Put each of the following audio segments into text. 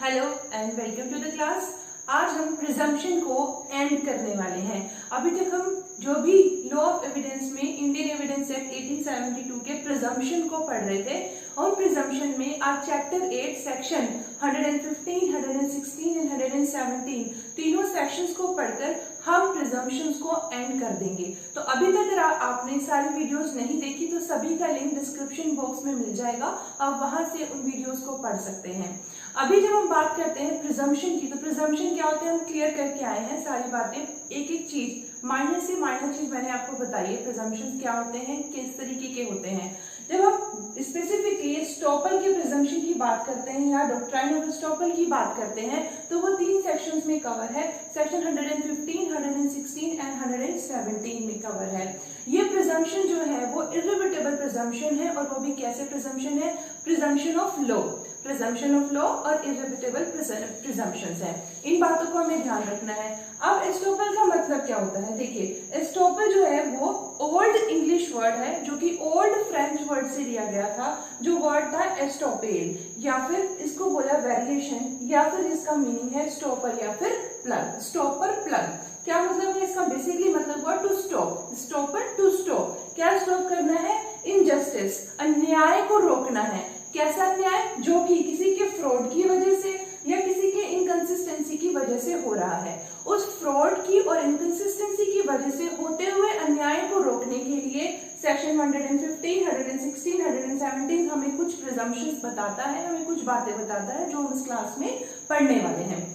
Hello and welcome to the class. आज हम presumption को एंड करने वाले हैं। अभी तक हम जो भी लॉ ऑफ एविडेंस में इंडियन एविडेंस एक्ट 1872 के प्रिजम्पशन को पढ़ रहे थे और प्रिजम्पशन में आज चैप्टर 8 सेक्शन 115, 116 एंड 117 तीनों सेक्शंस को पढ़कर हम प्रिजम्पशंस को एंड कर देंगे। तो अभी तक अगर आपने सारी वीडियोस नहीं देखी तो सभी का लिंक डिस्क्रिप्शन बॉक्स में मिल जाएगा, आप वहां से उन वीडियोस को पढ़ सकते हैं। अभी जब हम बात करते हैं प्रिजम्पशन की, तो प्रिजम्पशन क्या होता है हम क्लियर करके आए हैं सारी बातें, एक एक चीज माइनर से माइनर चीज मैंने आपको बताई है। प्रिजम्पशन क्या होते हैं, किस तरीके के होते हैं। जब हम स्पेसिफिकली एस्टॉपल के प्रिजम्पशन की बात करते हैं या डॉक्ट्राइन ऑफ एस्टॉपल की बात करते हैं तो वो तीन सेक्शंस में कवर है। सेक्शन 115, 116 एंड 117 में कवर है। ये प्रिजम्पशन जो है वो इररिवर्टिबल प्रिजम्पशन है और वो भी कैसे प्रिजम्पशन है, presumption of law, presumption of law और इररिवर्टिबल प्रिजम्पशंस है। इन बातों को हमें ध्यान रखना है। अब एस्टॉपल का मतलब क्या होता है, देखिए एस्टॉपल जो है वो ओल्ड इंग्लिश वर्ड है जो कि ओल्ड फ्रेंच वर्ड से लिया गया था, जो वर्ड था एस्टॉपेल, या फिर इसको बोला वेरिएशन, या फिर इसका मीनिंग है स्टॉपर या फिर प्लग। स्टॉपर प्लग क्या मतलब है इसका, बेसिकली मतलब हुआ to stop, stopper to stop. क्या स्टॉप करना है, इनजस्टिस, अन्याय को रोकना है। कैसा अन्याय, जो कि किसी के फ्रॉड की वजह से या किसी के इनकंसिस्टेंसी की वजह से हो रहा है। उस फ्रॉड की और इनकंसिस्टेंसी की वजह से होते हुए अन्याय को रोकने के लिए सेक्शन 115, 116, 117 हमें कुछ प्रिजम्पशंस बताता है, हमें कुछ बातें बताता है जो हम इस क्लास में पढ़ने वाले हैं।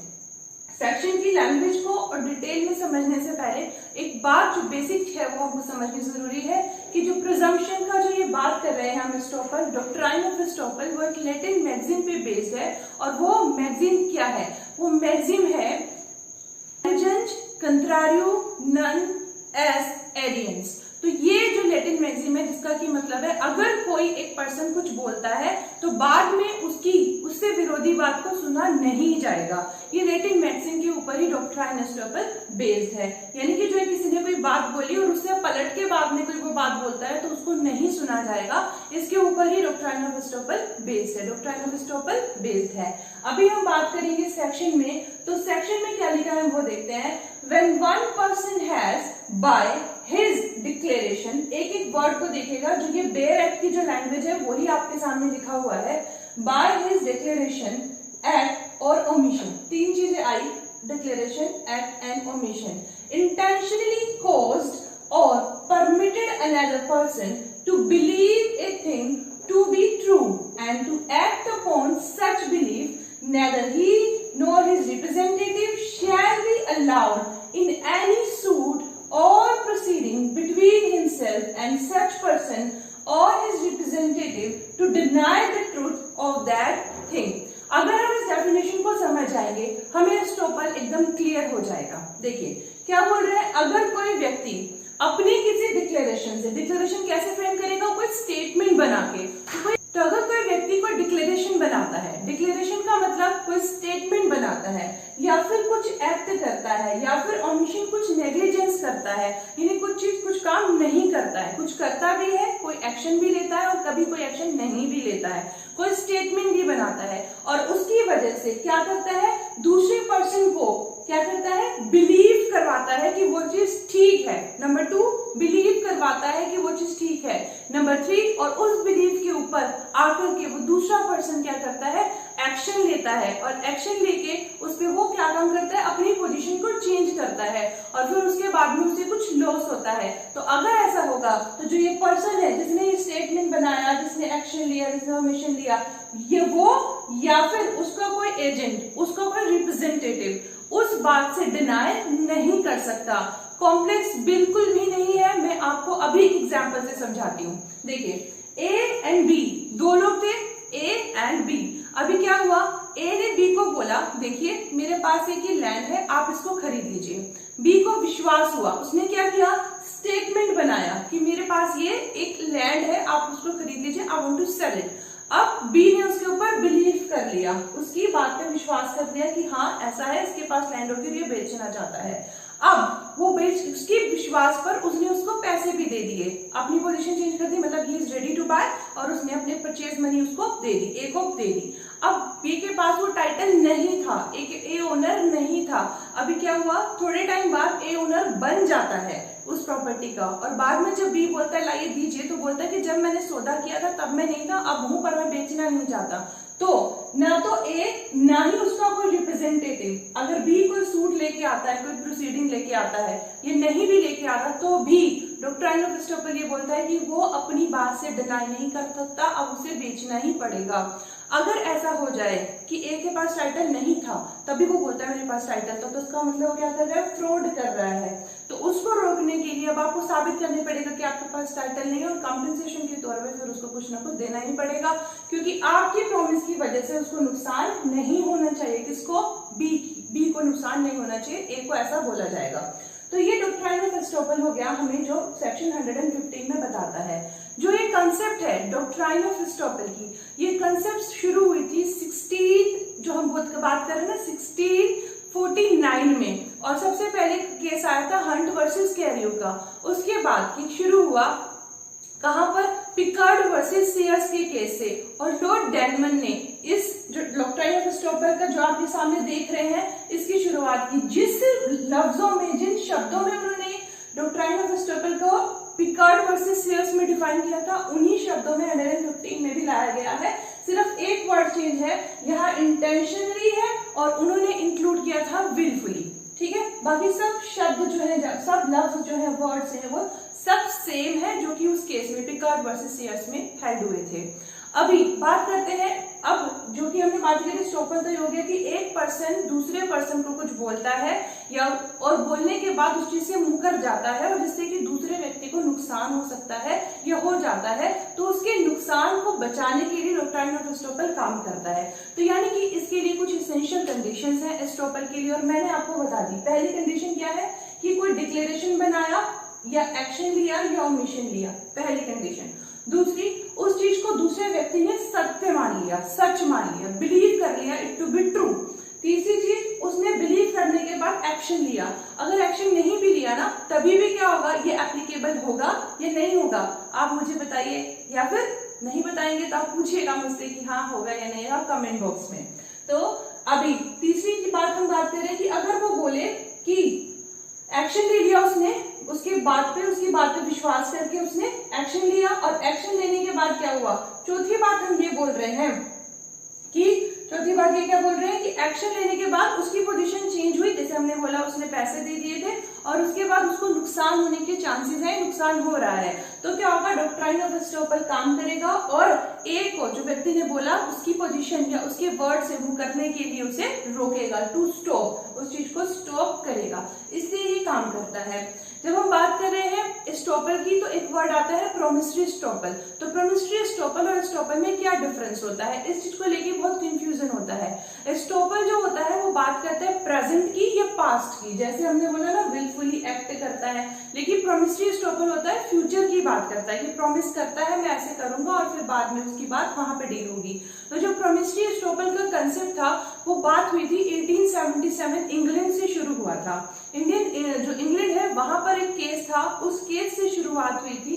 सेक्शन की लैंग्वेज को और डिटेल में समझने से पहले एक बात जो बेसिक है वो हमको समझनी जरूरी है कि जो प्रिजम्पशन का जो ये बात कर रहे हैं हम एस्टॉपल, डॉक्ट्राइन ऑफ एस्टॉपल, वो एक लैटिन मैगजीन पे बेस्ड है। और वो मैगजीन क्या है, वो मैगजीन है कंट्रारियो नन एस एडियंस। तो ये जो लैटिन मैगजीन है जिसका की मतलब है अगर कोई एक पर्सन कुछ बोलता है तो बाद में उससे विरोधी बात को सुना नहीं जाएगा। ये लैटिन मैगजीन के ऊपर ही डॉक्ट्राइन एस्टॉपल बेस्ड है, यानी कि जो किसी ने कोई बात बोली और उससे पलट के बाद में कोई बात बोलता है तो उसको नहीं सुना जाएगा, इसके ऊपर ही डॉक्ट्राइन ऑफ एस्टॉपल बेस्ड है, डॉक्ट्राइन ऑफ एस्टॉपल बेस्ड है। अभी हम बात करेंगे सेक्शन में, तो सेक्शन में क्या लिखा है वो देखते हैं। When one person has by his declaration, एक एक वर्ड को देखेगा, जो ये बेयर एक्ट की जो लैंग्वेज है वही आपके सामने लिखा हुआ है। by his declaration, act और omission, तीन चीजें आई, declaration, act and omission, intentionally caused or permitted another person to believe a thing to be true and to act upon such belief, neither he nor his representative shall be allowed in any suit or proceeding between himself and such person or his representative to deny the truth of that thing। अगर हम इस definition को समझ जाएंगे हमें estoppel एकदम clear हो जाएगा। देखिए क्या बोल रहे हैं, अगर कोई व्यक्ति अपनी किसी डिक्लेरेशन से, डिक्लेरेशन कैसे फ्रेम करेगा, कोई स्टेटमेंट बना के, तो अगर कोई व्यक्ति कोई डिक्लेरेशन बनाता है, डिक्लेरेशन का मतलब कोई स्टेटमेंट बनाता है या फिर कुछ एक्ट करता है या फिर ओमिशन कुछ नेग्लिजेंस करता है, यानी कुछ काम नहीं करता है, कुछ करता भी है, कोई एक्शन भी लेता है और कभी कोई एक्शन नहीं भी लेता है, कोई स्टेटमेंट भी बनाता है और उसकी वजह से क्या करता है, दूसरे पर्सन को क्या करता है, बिलीव करवाता है कि वो चीज ठीक है। नंबर 2, बिलीव करवाता है कि वो चीज ठीक है। नंबर 3, और उस बिलीव के ऊपर आकर के वो दूसरा पर्सन क्या करता है, एक्शन लेता है और एक्शन लेके उस पे वो क्या काम करता है, अपनी पोजीशन को चेंज करता है और फिर उसके बाद में उसे कुछ लॉस होता है। तो अगर ऐसा होगा तो जो ये पर्सन है जिसने ये स्टेटमेंट बनाया, जिसने एक्शन लिया, जिसने ओमिशन लिया, ये वो या फिर उसका कोई एजेंट, उसका कोई रिप्रेजेंटेटिव उस बात से डिनाई नहीं कर सकता। कॉम्प्लेक्स बिल्कुल भी नहीं है, मैं आपको अभी एग्जांपल से समझाती हूँ। देखिए ए एंड बी, दो लोग थे, ए एंड बी। अभी क्या हुआ, ए ने बी को बोला देखिए मेरे पास एक ही लैंड है, आप इसको खरीद लीजिए। बी को विश्वास हुआ, उसने क्या किया, स्टेटमेंट बनाया कि मेरे पास ये एक लैंड है, आप उसको खरीद लीजिए, I want to sell it. अब बी ने उसके ऊपर बिलीव कर लिया, उसकी बात पे विश्वास कर लिया कि हाँ ऐसा है, इसके पास लैंड होगी और ये बेचना चाहता है। अब वो उसके विश्वास पर उसने उसको पैसे भी दे दिए, अपनी पोजीशन चेंज कर दी, मतलब he is ready to buy, और उसने अपने परचेज मनी उसको दे दी, ए को दे दी। अब बी के पास वो टाइटल नहीं था, एक ए ओनर नहीं था। अभी क्या हुआ, थोड़े टाइम बाद ए ओनर बन जाता है उस प्रॉपर्टी का, और बाद में जब बी बोलता है लाइए दीजिए, तो बोलता है कि जब मैंने सौदा किया था तब मैं नहीं था, अब हूं पर मैं बेचना नहीं चाहता। तो ना तो ए ना ही उसका कोई रिप्रेजेंटेटिव, अगर बी कोई सूट लेके आता है, कोई प्रोसीडिंग लेके आता है, ये नहीं भी लेके आता तो भी डॉक्ट्राइन ऑफ एस्टॉपल ये बोलता है कि वो अपनी बात से डिनाई नहीं कर सकता, अब उसे बेचना ही पड़ेगा। अगर ऐसा हो जाए कि ए के पास टाइटल नहीं था तभी वो बोलता है मेरे पास टाइटल था, तो उसका मतलब वो क्या कर रहा है, फ्रॉड कर रहा है। तो उसको रोकने के लिए अब आपको साबित करने पड़ेगा कि आपके पास टाइटल नहीं है, और कॉम्पेंसेशन के तौर पर फिर उसको कुछ ना कुछ देना ही पड़ेगा, क्योंकि आपकी प्रॉमिस की वजह से उसको नुकसान नहीं होना चाहिए। किसको, बी को नुकसान नहीं होना चाहिए, ए को ऐसा बोला जाएगा। तो ये डॉक्ट्राइन ऑफ एस्टॉपल हो गया हमें, जो सेक्शन 115 में बताता है। जो ये कंसेप्ट है डॉक्ट्राइन ऑफ एस्टॉपल की, ये कंसेप्ट शुरू हुई थी 16, जो हम बात कर रहे हैं ना, 1649 में, और सबसे पहले केस आया था हंट वर्सेस कैरियो का। उसके बाद शुरू हुआ कहां पर, पिकार्ड वर्सेस सीयर्स के केस से, और लॉर्ड डेनमन ने इस जो डॉक्ट्राइन ऑफ एस्टॉपल का जो आपके सामने देख रहे हैं, इसकी शुरुआत की। जिस लफ्जों में, जिन शब्दों में उन्होंने डॉक्ट्राइन ऑफ एस्टॉपल को पिकार्ड वर्सेस सीयर्स में डिफाइन किया था, उन्हीं शब्दों में 115 में भी लाया गया है। सिर्फ एक वर्ड चेंज है, यहाँ इंटेंशनली है और उन्होंने इंक्लूड किया था विलफुली। ठीक है, बाकी सब शब्द जो है, सब लफ्ज जो है, वर्ड्स है, वो सब सेम है जो कि उस केस में पिकार्ड वर्सेस सीयर्स में हेल्ड हुए थे। अभी बात करते हैं, अब जो कि हमने बात करी एस्टॉपल तो हो गया कि एक पर्सन दूसरे पर्सन को कुछ बोलता है या और बोलने के बाद उस चीज से मुकर जाता है, और जिससे कि दूसरे व्यक्ति को नुकसान हो सकता है या हो जाता है, तो उसके नुकसान को बचाने के लिए डॉक्ट्राइन ऑफ एस्टॉपल काम करता है। तो यानी कि इसके लिए कुछ इसेंशियल कंडीशंस हैं एस्टॉपल के लिए, और मैंने आपको बता दी। पहली कंडीशन क्या है कि कोई डिक्लेरेशन बनाया या एक्शन लिया या ओमिशन लिया, पहली कंडीशन। दूसरी, उस चीज को दूसरे व्यक्ति ने सत्य मान लिया, सच मान लिया, बिलीव कर लिया इट टू बी ट्रू। तीसरी चीज, उसने बिलीव करने के बाद एक्शन लिया। अगर एक्शन नहीं भी लिया ना, तभी भी क्या होगा, ये एप्लीकेबल होगा या नहीं होगा, आप मुझे बताइए, या फिर नहीं बताएंगे तो आप पूछिएगा मुझसे कि हाँ होगा या नहीं, आप कमेंट बॉक्स में। तो अभी तीसरी बात हम बात कर रहे हैं कि अगर वो बोले कि एक्शन ले लिया उसने, उसकी बात पे विश्वास करके उसने एक्शन लिया, और एक्शन लेने के बाद क्या हुआ, चौथी बात हम ये बोल रहे हैं कि चौथी बात ये क्या बोल रहे हैं कि एक्शन लेने के बाद उसकी पोजीशन चेंज हुई, जैसे हमने बोला उसने पैसे दे दिए थे और उसके बाद उसको नुकसान होने के चांसेस है, नुकसान हो रहा है, तो क्या होगा, डॉक्ट्राइन ऑफ एस्टॉपल काम करेगा और ए को, जो व्यक्ति ने बोला, उसकी पोजीशन या उसके वर्ड से मूव करने के लिए उसे रोकेगा, टू स्टॉप, उस चीज को स्टॉप करेगा, इसलिए ये काम करता है। जब हम बात कर रहे हैं एस्टॉपल की, तो एक वर्ड आता है प्रोमिसरी एस्टॉपल। तो प्रोमिसरी एस्टॉपल और एस्टॉपल में क्या डिफरेंस होता है, इस चीज को लेके बहुत कंफ्यूजन होता है। एस्टॉपल जो होता है वो बात करता है प्रेजेंट की या पास्ट की, जैसे हमने बोला ना विलफुली एक्ट करता है, लेकिन प्रोमिसरी एस्टॉपल होता है फ्यूचर की बात करता है, कि प्रॉमिस करता है मैं ऐसे करूंगा और फिर बाद में उसकी बात वहां पे डील होगी। तो जो प्रोमिसरी एस्टॉपल का कंसेप्ट था वो बात हुई थी 1877, इंग्लैंड से शुरू हुआ था। जो इंग्लैंड है वहां पर एक केस था, उस केस से शुरुआत हुई थी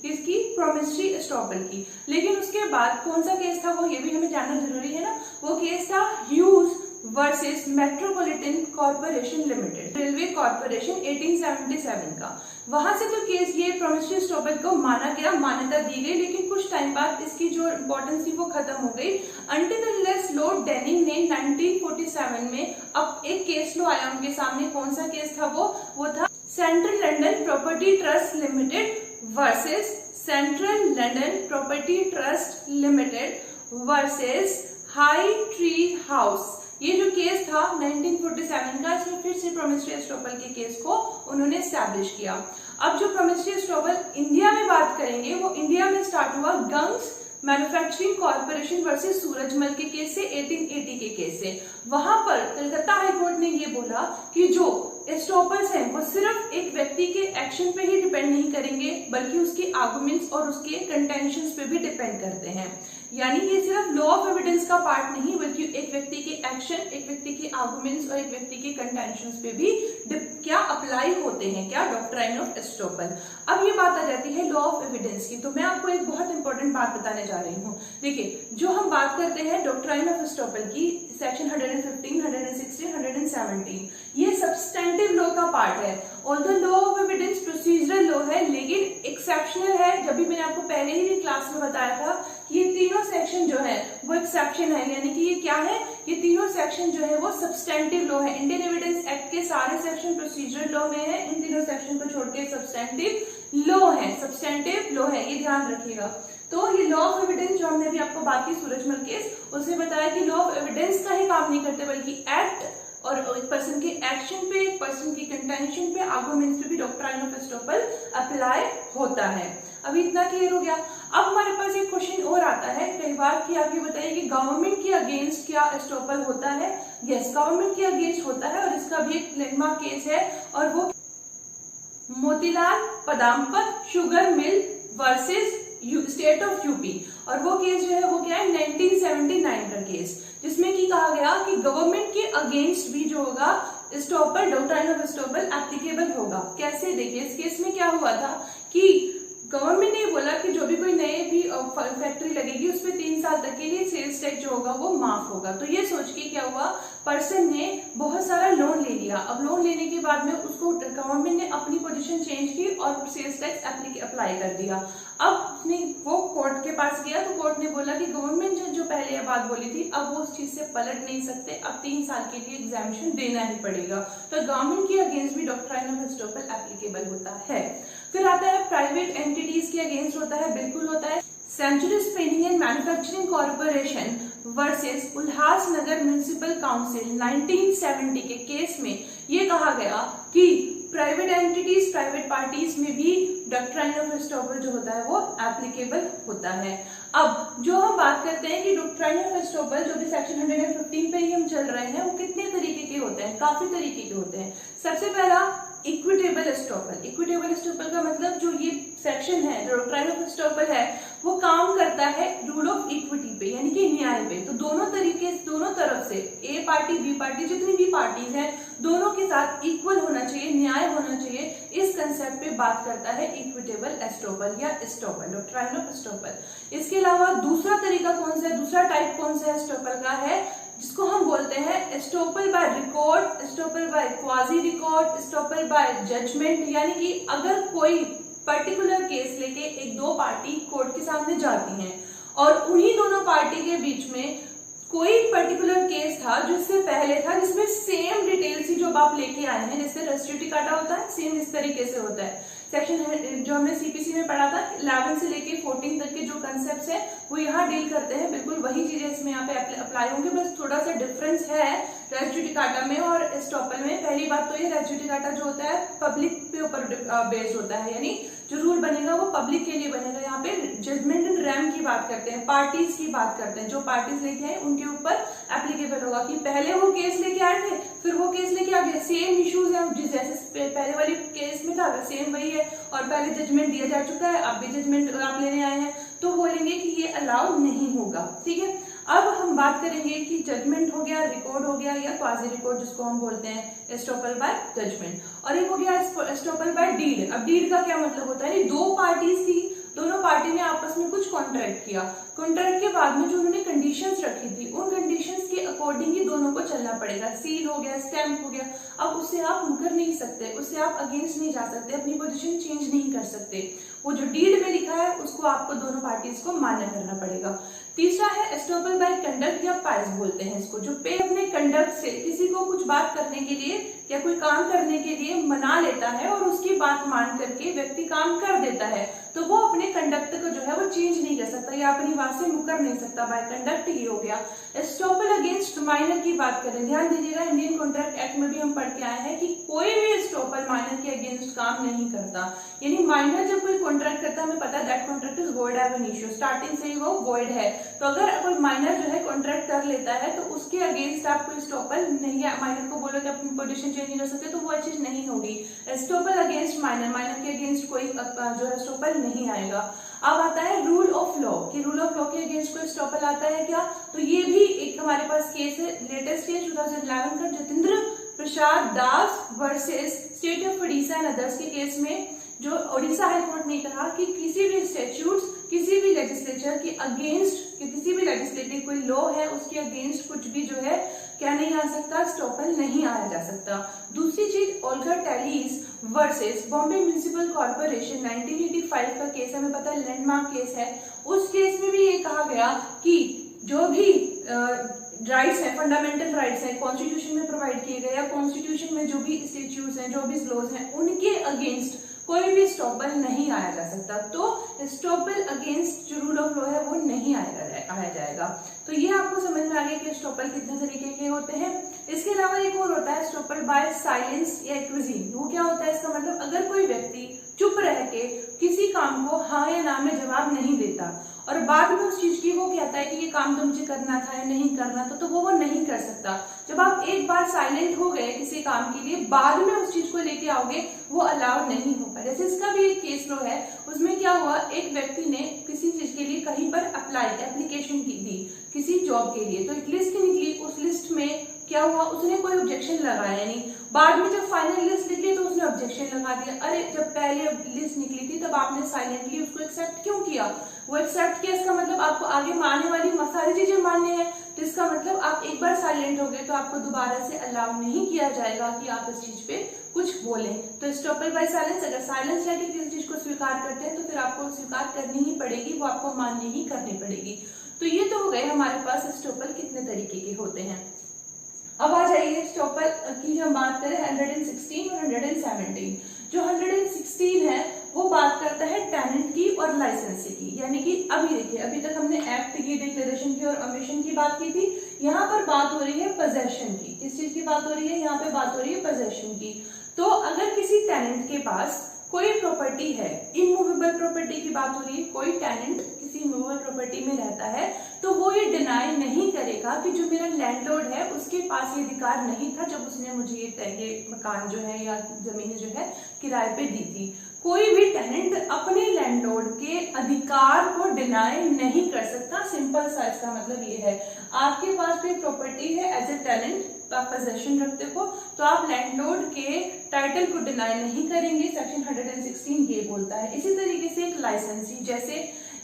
इसकी प्रोमिसरी एस्टॉपल की। लेकिन उसके बाद कौन सा केस था वो ये भी हमें जानना जरूरी है ना, वो केस था huge versus metropolitan corporation limited, railway corporation, 1877 का। वहां से तो केस ये प्रोमिसरी एस्टॉपल को माना गया, मान्यता दी गई, लेकिन कुछ टाइम बाद इसकी जो इंपॉर्टेंस थी वो खत्म हो गई, अनटिल अनलेस लॉर्ड डेनिंग ने 1947 में अब एक केस लो आया उनके सामने। कौन सा केस था वो था central London property trust limited versus central London property trust limited versus high tree house. ये जो केस था 1947 का, इसमें फिर से प्रोमिसरी एस्टॉपल के केस को उन्होंने एस्टैब्लिश किया। अब जो प्रोमिसरी एस्टॉपल इंडिया में बात करेंगे, वो इंडिया में स्टार्ट हुआ गंग्स मैन्युफैक्चरिंग कॉर्पोरेशन वर्सेस सूरजमल के केस से, 1880 के केस से। वहां पर कलकत्ता हाईकोर्ट ने ये बोला कि जो एस्टॉपल्स हैं वो सिर्फ एक व्यक्ति के एक्शन पे ही डिपेंड नहीं करेंगे, बल्कि उसके आर्गुमेंट्स और उसके कंटेंशंस पे भी डिपेंड करते हैं। यानी ये सिर्फ लॉ ऑफ एविडेंस का पार्ट नहीं, बल्कि एक व्यक्ति के एक्शन, एक व्यक्ति के आर्गुमेंट्स और एक व्यक्ति के कंटेंशंस पे भी क्या अप्लाई होते हैं, क्या डॉक्ट्राइन ऑफ एस्टोपल। अब ये बात आ जाती है लॉ ऑफ एविडेंस की। तो मैं आपको एक बहुत इंपॉर्टेंट बात बताने जा रही हूँ। देखिए, जो हम बात करते हैं डॉक्ट्राइन ऑफ एस्टोपल की, सेक्शन 115, 116, 117, ये सब्सटेंटिव लॉ का पार्ट है। Although law of evidence procedural law है, लेकिन एक्सेप्शनल है। जब भी मैंने आपको पहले ही भी क्लास में बताया था कि ये तीनों सेक्शन जो है वो एक्सेप्शन है, यानी कि ये क्या है, ये तीनों सेक्शन जो है वो सब्सटेंटिव लॉ है। इंडियन एविडेंस एक्ट के सारे सेक्शन प्रोसीजरल लॉ में है, इन तीनों सेक्शन को छोड़ के सब्सटेंटिव लॉ है, सब्सटेंटिव लॉ है, ये ध्यान रखिएगा। तो ये लॉ ऑफ एविडेंस जो हमने अभी आपको बात की सूरजमल केस, उसमें बताया कि लॉ ऑफ एविडेंस का ही काम नहीं करते, बल्कि एक्ट और एक पर्सन के एक्शन पे, एक पर्सन की कंटेंशन पे, आर्गुमेंट्स पे भी डॉक्ट्राइन ऑफ एस्टोपल अप्लाई होता है। अभी इतना क्लियर हो गया। अब हमारे पास एक क्वेश्चन और आता है कई बार कि आप ये बताइए कि गवर्नमेंट के अगेंस्ट क्या एस्टोपल होता है। यस, गवर्नमेंट के अगेंस्ट होता है, और इसका भी एक लैंडमार्क केस है, और वो Motilal Padampat sugar mill versus state of UP. और वो केस जो है वो क्या है, 1979 का केस, जिसमें की कहा गया कि गवर्नमेंट के अगेंस्ट भी जो होगा estoppel, doctrine of estoppel applicable होगा। कैसे, देखिए इस केस में क्या हुआ था कि गवर्नमेंट ने बोला कि जो भी कोई नए भी फैक्ट्री लगेगी उस पर 3 साल तक के लिए सेल्स टैक्स जो होगा वो माफ होगा। तो ये सोच के क्या हुआ, पर्सन ने बहुत सारा लोन ले लिया। अब लोन लेने के बाद में उसको गवर्नमेंट ने अपनी पोजीशन चेंज की और सेल्स टैक्स अप्लाई कर दिया। अब वो कोर्ट के पास गया, तो कोर्ट ने बोला कि गवर्नमेंट जो पहले ये बात बोली थी, अब वो उस चीज से पलट नहीं सकते, अब 3 साल के लिए एग्जामिनेशन देना ही पड़ेगा। तो गवर्नमेंट के अगेंस्ट भी डॉक्ट्राइन ऑफ एस्टोपल एप्लीकेबल होता है। फिर आता है प्राइवेट एंटिटीज के अगेंस्ट होता है, बिल्कुल होता है। Century spinning and manufacturing corporation versus Ulhasnagar municipal council 1970 के केस में ये कहा गया कि प्राइवेट एंटिटीज, प्राइवेट पार्टीज में भी डॉक्ट्राइन ऑफ एस्टोपल जो होता है वो एप्लीकेबल होता है। अब जो हम बात करते हैं कि डॉक्ट्राइन ऑफ एस्टोपल जो भी सेक्शन 115 पे ही हम चल रहे हैं, वो कितने तरीके के होते हैं, काफी तरीके के होते हैं। सबसे पहला इक्विटेबल एस्टोपल। इक्विटेबल एस्टोपल का मतलब जो ये सेक्शन है, जो डॉक्ट्राइन ऑफ एस्टोपल है, वो काम करता है रूल ऑफ इक्विटी पे, यानी कि न्याय पे। तो दोनों तरीके, दोनों तरफ से ए पार्टी बी पार्टी, जितनी भी पार्टीज हैं, दोनों के साथ इक्वल होना चाहिए, न्याय होना चाहिए, इस कंसेप्ट पे बात करता है इक्विटेबल एस्टोपल या एस्टोपल, डॉक्ट्राइन ऑफ एस्टोपल। इसके अलावा दूसरा तरीका कौन सा है, दूसरा टाइप कौन सा एस्टोपल का है, जिसको हम बोलते हैं estoppel by record, estoppel by quasi record, estoppel by judgment. यानी कि अगर कोई पर्टिकुलर केस लेके एक दो पार्टी कोर्ट के सामने जाती हैं और उन्हीं दोनों पार्टी के बीच में कोई पर्टिकुलर केस था जो इससे पहले था, जिसमें सेम डिटेल्स ही जो आप लेके आए हैं, जैसे रेस्ट्रिक्टिव काटा होता है, सेम इस तरीके से होता है। सेक्शन जो हमने सीपीसी में पढ़ा था 11 से लेके 14 तक के जो कंसेप्ट्स है वो यहाँ डील करते हैं, बिल्कुल वही चीजें इसमें यहाँ पे अप्लाई होंगे, बस थोड़ा सा डिफरेंस है रेस्ट्रिक्टिव काटा में और एस्टोपल में। पहली बात तो ये, रेस्ट्रिक्टिव काटा जो होता है पब्लिक पे ऊपर बेस्ड होता है, यानी जो रूल बनेगा वो पब्लिक के लिए बनेगा। यहाँ पे जजमेंट एंड रैम की बात करते हैं, पार्टीज की बात करते हैं, जो पार्टीज लेके आए उनके ऊपर एप्लीकेबल होगा कि पहले वो केस लेके आए थे, फिर वो केस लेके आ गए, सेम इश्यूज है, जिस जैसे पहले वाली केस में था सेम वही है, और पहले जजमेंट दिया जा चुका है, अब भी जजमेंट आप लेने आए हैं, तो बोलेंगे कि ये अलाउ नहीं होगा। ठीक है, अब हम बात करेंगे कि जजमेंट हो गया, रिकॉर्ड हो गया या क्वाजी रिकॉर्ड जिसको हम बोलते हैं एस्टोपल बाय जजमेंट, और एक हो गया एस्टोपल बाय डीड। अब डीड का क्या मतलब होता है, दो पार्टीज थी, दोनों पार्टी ने आपस में कुछ कॉन्ट्रैक्ट किया, कॉन्ट्रैक्ट के बाद में जो उन्होंने कंडीशंस रखी थी उन कंडीशंस के अकॉर्डिंग ही दोनों को चलना पड़ेगा। सील हो गया, स्टैंप हो गया, अब उससे आप मुकर नहीं सकते, उससे आप अगेंस्ट नहीं जा सकते, अपनी पोजीशन चेंज नहीं कर सकते। वो जो डीड में लिखा है उसको आपको दोनों पार्टीज को मान्य करना पड़ेगा। तीसरा है एस्टोपल बाय कंडक्ट या पाइस बोलते हैं इसको, जो पे अपने कंडक्ट से किसी को कुछ बात करने के लिए या कोई काम करने के लिए मना लेता है और उसकी बात मान करके व्यक्ति काम कर देता है, तो वो अपने कंडक्ट को जो है वो चेंज नहीं कर सकता या अपनी बात से मुकर नहीं सकता। बाय कंडक्ट ये हो गया। एस्टोपल अगेंस्ट माइनर की बात करें, ध्यान दीजिएगा, इंडियन कॉन्ट्रैक्ट एक्ट में भी हम पढ़ के आए हैं कि कोई भी एस्टोपल माइनर के अगेंस्ट काम नहीं करता। यानी माइनर जब कोई कॉन्ट्रैक्ट करता है, हमें पता है दैट कॉन्ट्रैक्ट इज वॉइड एब इनिशियो, स्टार्टिंग से ही वो वॉइड है। तो अगर कोई माइनर जो है कॉन्ट्रैक्ट कर लेता है तो उसके अगेंस्ट आप कोई एस्टोपल नहीं है, माइनर को बोलो कि अपनी पोजीशन चेंज नहीं कर सकते, तो वो चीज नहीं होगी। एस्टोपल अगेंस्ट माइनर, माइनर के अगेंस्ट कोई जो है एस्टोपल नहीं आएगा। अब आता है रूल ऑफ लॉ, कि रूल ऑफ लॉ के अगेंस्ट कोई एस्टोपल आता है क्या, तो ये भी एक हमारे पास केस है, लेटेस्ट केस 2011 का, Jatendra Prasad Das versus state of Odisha and others के केस में जो ओडिशा हाई कोर्ट ने कहा कि किसी भी स्टैट्यूट्स, किसी भी लेजिस्लेचर के अगेंस्ट, किसी भी लेजिस्लेटिव कोई लॉ है उसके अगेंस्ट कुछ भी जो है क्या नहीं आ सकता, स्टॉपल नहीं आया जा सकता। दूसरी चीज, Olga Tellis versus Bombay municipal corporation 1985 का केस, हमें पता है लैंडमार्क केस है। उस केस में भी ये कहा गया कि जो भी राइट्स हैं, फंडामेंटल राइट्स हैं, कॉन्स्टिट्यूशन में प्रोवाइड किए गए या कॉन्स्टिट्यूशन में जो भी स्टैट्यूट्स हैं, जो भी लॉज हैं, उनके अगेंस्ट कोई भी स्टॉपल नहीं आया जा सकता। तो स्टॉपल अगेंस्ट जो रूल ऑफ लॉ है वो नहीं आया जाएगा। तो ये आपको समझ में आ गया कि स्टॉपल कितने तरीके के होते हैं। इसके अलावा एक और होता है स्टॉपल बाय साइलेंस या एक्विजिन। वो क्या होता है, इसका मतलब अगर कोई व्यक्ति चुप रह के किसी काम को हाँ या ना में जवाब नहीं देता और बाद में उस चीज की वो कहता है कि ये काम तो मुझे करना था या नहीं करना था, तो वो नहीं कर सकता। जब आप एक बार साइलेंट हो गए किसी काम के लिए, बाद में उस चीज को लेके आओगे, वो अलाउड नहीं होगा। जैसे इसका भी एक केस लो है, उसमें क्या हुआ, एक व्यक्ति ने किसी चीज के लिए कहीं पर एप्लीकेशन की दी किसी जॉब के लिए, तो एक लिस्ट निकली, उस लिस्ट में क्या हुआ, उसने कोई ऑब्जेक्शन लगाया नहीं। बाद में जब फाइनल लिस्ट निकली तो उसने ऑब्जेक्शन लगा दिया, अरे जब पहले लिस्ट निकली थी तब आपने साइलेंटली उसको एक्सेप्ट क्यों किया। वो एक्सेप्ट किया, इसका मतलब आपको आगे मानने वाली सारी चीजें माननी है, तो इसका मतलब आप एक बार साइलेंट हो गए तो आपको दोबारा से अलाउ नहीं किया जाएगा कि आप इस चीज पे कुछ बोलें। तो स्टॉपल बाय साइलेंस, अगर साइलेंस लेके किसी चीज को स्वीकार करते हैं तो फिर आपको स्वीकार करनी ही पड़ेगी, वो आपको माननी ही करनी पड़ेगी। तो ये तो हो गए हमारे पास स्टॉपल कितने तरीके के होते हैं। अब आ जाइए स्टॉपल की जो हम बात करें 116 और 117। जो 116 है वो बात करता है टेनेंट की और लाइसेंसी की, यानी कि अभी देखिए, अभी तक हमने एक्ट की, डिक्लेरेशन की और ओमिशन की बात की थी। यहाँ पर बात हो रही है पोजेशन की। किस चीज की बात हो रही है, यहाँ पे बात हो रही है पोजेशन की। तो अगर किसी टेनेंट के पास कोई प्रॉपर्टी है, इमूवेबल प्रॉपर्टी की बात हो रही है, कोई टेनेंट किसी इमूवेबल प्रॉपर्टी में रहता है, तो वो ये डिनाई नहीं करेगा कि जो मेरा लैंडलॉर्ड है उसके पास ये अधिकार नहीं था जब उसने मुझे ये मकान जो है या जमीन जो है किराए पे दी थी। कोई भी टेनेंट अपने लैंडलॉर्ड के अधिकार को डिनाई नहीं कर सकता। सिंपल सा इसका मतलब ये है, आपके पास कोई प्रॉपर्टी है एज ए टेनेंट, तो आप पोजेशन रखते हो, तो आप लैंडलॉर्ड के टाइटल को डिनाई नहीं करेंगे। सेक्शन 116 ये बोलता है। इसी तरीके से एक लाइसेंसी, जैसे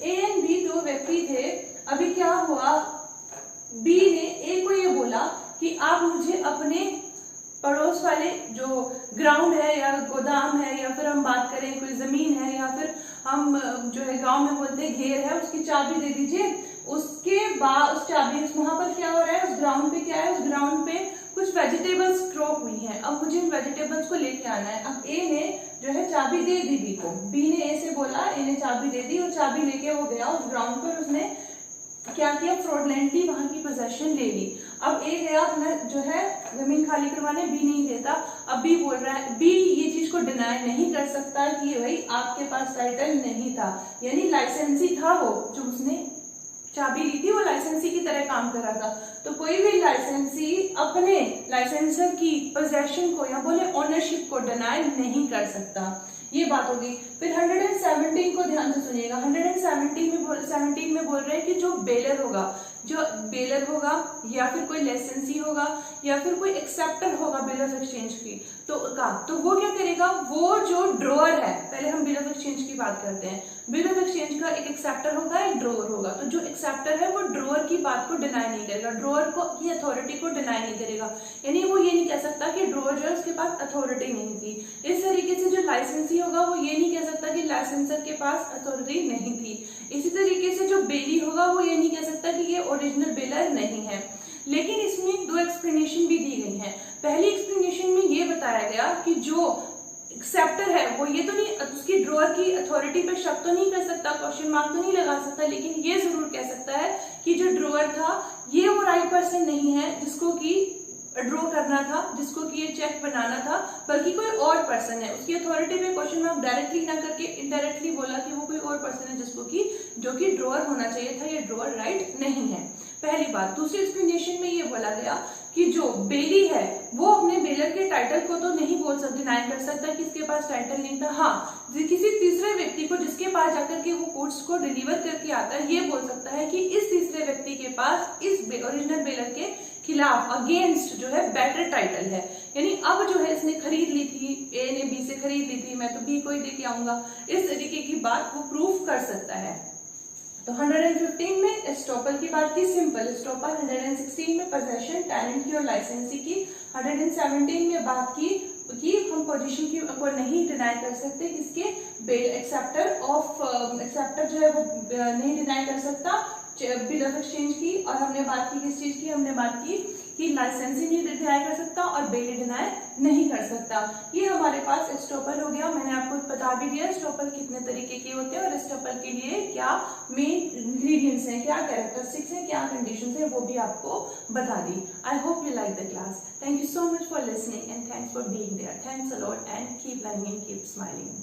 ए एंड बी दो व्यक्ति थे, अभी क्या हुआ, बी ने ए को ये बोला कि आप मुझे अपने पड़ोस वाले जो ग्राउंड है या गोदाम है या फिर हम बात करें कोई जमीन है या फिर हम जो है गांव में बोलते हैं घेर है, उसकी चाबी दे दीजिए। उसके बाद उस चाबी, वहां पर क्या हो रहा है, उस ग्राउंड पे क्या है, उस ग्राउंड पे कुछ वेजिटेबल्स ग्रो हुई हैं, अब मुझे इन वेजिटेबल्स को लेके आना है। अब ए ने जो है चाबी दे दी बी को, बी ने ए से बोला, ए ने चाबी दे दी और चाबी लेके वो गया उस ग्राउंड पर, उसने क्या किया, फ्रॉडलेंटली वहां की पोजेशन ले ली। अब ए गया अपना जो है जमीन खाली करवाने, बी नहीं देता। अब बी बोल रहा है, बी ये चीज को डिनाई नहीं कर सकता कि भाई आपके पास टाइटल नहीं था, यानी लाइसेंसी था वो, जो उसने चाबी ली थी वो लाइसेंसी की तरह काम कर रहा था। तो कोई भी लाइसेंसी अपने लाइसेंसर की पोजेशन को या बोले ओनरशिप को डिनाई नहीं कर सकता। ये बात होगी। फिर 117 को ध्यान से सुनिएगा। 117 में बोल रहे हैं कि जो बेलर होगा या फिर कोई लाइसेंसी होगा या फिर कोई एक्सेप्टर होगा बिल ऑफ एक्सचेंज की, तो वो क्या करेगा, वो जो ड्रॉअर है, पहले हम बिल ऑफ एक्सचेंज की बात करते हैं। बिल ऑफ एक्सचेंज का एक एक्सेप्टर होगा, एक ड्रॉअर होगा। तो जो एक्सेप्टर है वो ड्रॉअर की बात को डिनाई नहीं करेगा, ड्रॉअर को की अथॉरिटी को डिनाई नहीं करेगा, यानी वो ये नहीं कह सकता कि ड्रॉअर जो है उसके पास अथॉरिटी नहीं थी। इस तरीके से जो लाइसेंसी होगा वो ये नहीं कह सकता कि लाइसेंसर के पास अथॉरिटी नहीं थी। इसी तरीके से जो बेली होगा वो ये नहीं कह सकता कि ये ओरिजिनल बेलर नहीं है। लेकिन इसमें दो एक्सप्लेनेशन भी दी गई हैं। पहली एक्सप्लेनेशन में ये बताया गया कि जो एक्सेप्टर है वो ये तो नहीं, उसकी ड्रॉअर की अथॉरिटी पे शक तो नहीं कर सकता, क्वेश्चन मार्क तो नहीं लगा सकता, लेकिन ये जरूर कह सकता है कि जो ड्रॉअर था ये वो राइट पर्सन नहीं है जिसको कि ड्रॉ करना था, जिसको कि ये चेक बनाना था, बल्कि कोई और पर्सन है। उसकी अथॉरिटी पे क्वेश्चन मार्क डायरेक्टली ना करके इनडायरेक्टली बोला कि वो कोई और पर्सन है जिसको कि जो कि ड्रॉअर होना चाहिए था, ये ड्रॉअर राइट नहीं है। पहली बात। दूसरी एक्सप्लेनेशन में ये बोला गया कि कि जो बेली है वो अपने बेलर के टाइटल को तो नहीं बोल सकता, डिनाई कर सकता कि इसके पास टाइटल नहीं था। हाँ, किसी तीसरे व्यक्ति को जिसके पास जाकर के वो गुड्स को डिलीवर करके आता है, ये बोल सकता है कि इस तीसरे व्यक्ति के पास इस ओरिजिनल बेलर के खिलाफ अगेंस्ट जो है बेटर टाइटल है। यानी अब जो है इसने खरीद ली थी, ए ने बी से खरीद ली थी, मैं तो बी को ही दे के आऊंगा, इस तरीके की बात वो प्रूफ कर सकता है। तो 115 में एस्टॉपल की बात की, सिंपल एस्टॉपल। 116 में पोजेशन, टेनेंट की और लाइसेंसी की। 117 में बात की कि हम पोजीशन की को नहीं डिनाई कर सकते, किसके एक्सेप्टर जो है वो नहीं डिनाई कर सकता बिल ऑफ एक्सचेंज की। और हमने बात की किस चीज की, हमने बात की कि लाइसेंसी नहीं डिनाई कर सकता और बेल डिनाई नहीं कर सकता। ये हमारे पास एस्टॉपल हो गया। मैंने आपको बता भी दिया एस्टॉपल कितने तरीके के होते हैं और एस्टॉपल के लिए क्या मेन इंग्रेडिएंट्स हैं, क्या कैरेक्टरिस्टिक्स हैं, क्या कंडीशंस हैं, वो भी आपको बता दी। I hope you like the class. Thank you so much for listening and thanks for being there. Thanks a lot and keep learning, keep smiling.